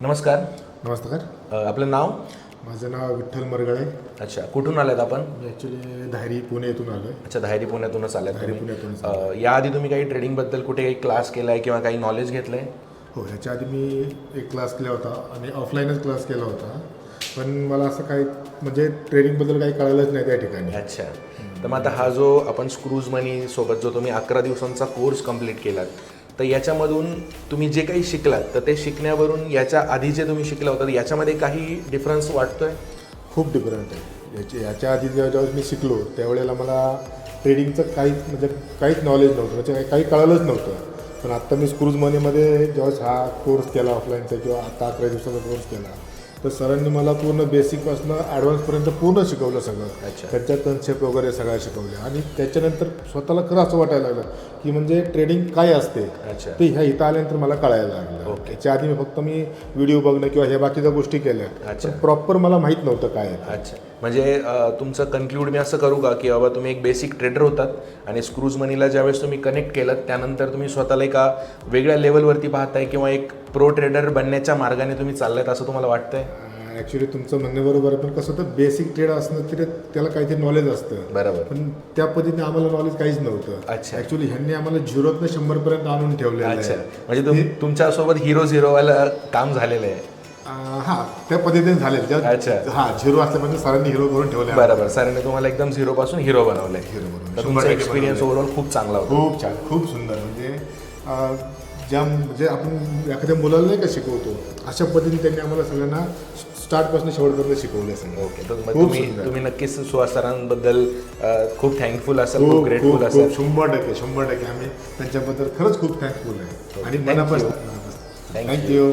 नमस्कार. नमस्कार. आपलं नाव? माझं नाव विठ्ठल मरगळे. अच्छा, कुठून आलात आपण? मी ॲक्च्युली धायरी पुण्यातून आलो आहे. अच्छा, धायरी पुण्यातूनच आलात धायरी तुम्ही. पुण्यातूनच याआधी तुम्ही काही ट्रेडिंगबद्दल कुठे काही क्लास केला आहे किंवा काही नॉलेज घेतलं आहे? हो, ह्याच्या आधी मी एक क्लास केला होता आणि ऑफलाईनच क्लास केला होता. पण मला असं काही म्हणजे ट्रेडिंगबद्दल काही कळालंच नाही त्या ठिकाणी. अच्छा, तर मग आता हा जो आपण स्क्रूज मनी सोबत जो तुम्ही 11 दिवसांचा कोर्स कंप्लीट केलात, तर याच्यामधून तुम्ही जे काही शिकलात तर ते शिकण्यावरून याच्या आधी जे तुम्ही शिकला होता याच्यामध्ये काही डिफरन्स वाटतोय? खूप डिफरंट आहे. याच्या आधी जेव्हा मी शिकलो त्यावेळेला मला ट्रेडिंगचं काहीच नॉलेज नव्हतं, म्हणजे काही कळालंच नव्हतं. पण आत्ता मी स्क्रूज मनीमध्ये जेव्हा हा कोर्स केला ऑफलाईनचा किंवा आता 11 दिवसाचा कोर्स केला, तर सरांनी मला पूर्ण बेसिकपासून ॲडव्हान्सपर्यंत पूर्ण शिकवलं सगळं. अच्छा. त्यांच्या कन्सेप्ट वगैरे सगळ्या शिकवल्या आणि त्याच्यानंतर स्वतःला खरं असं वाटायला लागलं की म्हणजे ट्रेडिंग काय असते. अच्छा. ते ह्या इथं आल्यानंतर मला कळायला लागलं. ओके. त्याच्या आधी मी व्हिडिओ बघणं किंवा ह्या बाकीच्या गोष्टी केल्या, अच्छा. पण प्रॉपर मला माहीत नव्हतं काय आहे. अच्छा, म्हणजे तुमचं कन्क्लूड मी असं करू का की बाबा तुम्ही एक बेसिक ट्रेडर होतात आणि स्क्रूज मनीला ज्यावेळेस तुम्ही कनेक्ट केलात त्यानंतर तुम्ही स्वतःला एका वेगळ्या लेवलवरती पाहताय किंवा एक प्रो ट्रेडर बनण्याच्या मार्गाने तुम्ही चाललायत असं तुम्हाला वाटतंय? ॲक्च्युली तुमचं म्हणणं बरोबर आहे, पण कसं होतं बेसिक ट्रेड असणं तरी त्याला काहीतरी नॉलेज असतं. बरोबर. पण त्या पद्धतीने आम्हाला नॉलेज काहीच नव्हतं. अच्छा. ॲक्च्युली ह्यांनी आम्हाला 0 ते 100 आणून ठेवलेलं अच्छा, आहे. म्हणजे तुमच्यासोबत हिरोवाला काम झालेलं आहे. हां, त्या पद्धतीने झालेलं. अच्छा. हां, 0 असल्यापासून सरांनी हिरो करून ठेवले. बरोबर, सरांनी तुम्हाला एकदम झिरोपासून हिरो बनवलंय. हिरो बनवलं. तर तुमचा 100% एक्सपिरियन्स बनवलंय. ओव्हरऑल खूप चांगला होता. खूप छान, खूप सुंदर. म्हणजे आपण एखाद्या मुलाला नाही का शिकवतो अशा पद्धतीने त्यांनी आम्हाला सगळ्यांना स्टार्टपासून शेवटपर्यंत शिकवलं सगळं. ओके, तर मग खूप सुंदर. तुम्ही नक्कीच सुहास सरांबद्दल खूप थँकफुल असाल, खूप खूप ग्रेटफुल खूप असाल. खूप 100% आम्ही त्यांच्याबद्दल खरंच खूप थँकफुल आहे आणि Thank you. मनापासून. थँक्यू.